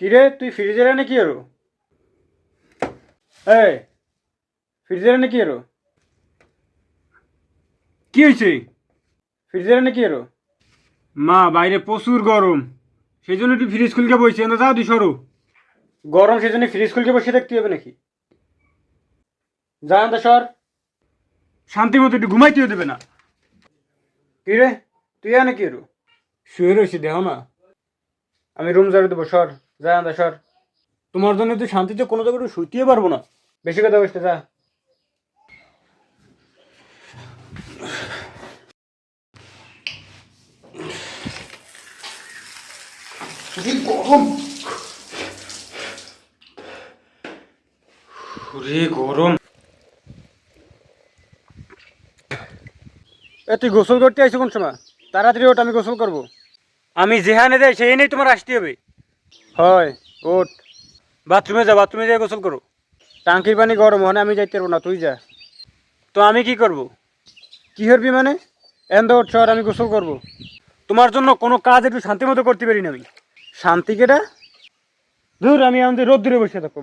কিরে তুই ফ্রিজের এনে কি আরো? এই ফ্রিজের এনে কি আরো? কি হয়েছে? ফ্রিজের এনে কি আরো? মা বাইরে প্রচুর গরম, সেই জন্য একটু ফ্রিজ খুলকে বইছে না, যাও তুই সরো। গরম সেজন্য ফ্রিজ খুলকে বসে থাকতে হবে নাকি? জান তো সর। শান্তি মতো একটু ঘুমাইতেও দেবে না। কিরে তুই এনে কি আরো? শুয়ে রয়েছি, দেখো না। আমি রুম ঝাড়ু দেবো, সর। জান তো সর। তোমার জন্য তো শান্তিতে কোনো জায়গায় শুইতেই পারবো না। বেশি কথা বসতে যা। গরম, ওরে গরম। তুই গোসল করতে আইসো কোন সময়? তাড়াতাড়ি ওঠ, আমি গোসল করবো। আমি যেখানে দেয় সেই নেই তোমার আসতে হবে। হয় ওঠ। বাথরুমে যা, বাথরুমে যাই গোসল করো। টাঙ্কির পানি গরম হয় না, আমি যাইতে পারবো না, তুই যা। তো আমি কি করব? কি করবি মানে? এন ওঠ, সর, আমি গোসল করবো। তোমার জন্য কোনো কাজ একটু শান্তি মতো করতে পারি না আমি। শান্তি কেটা? ধুর, আমি আমাদের রোদ্দুরে বসে থাকবো।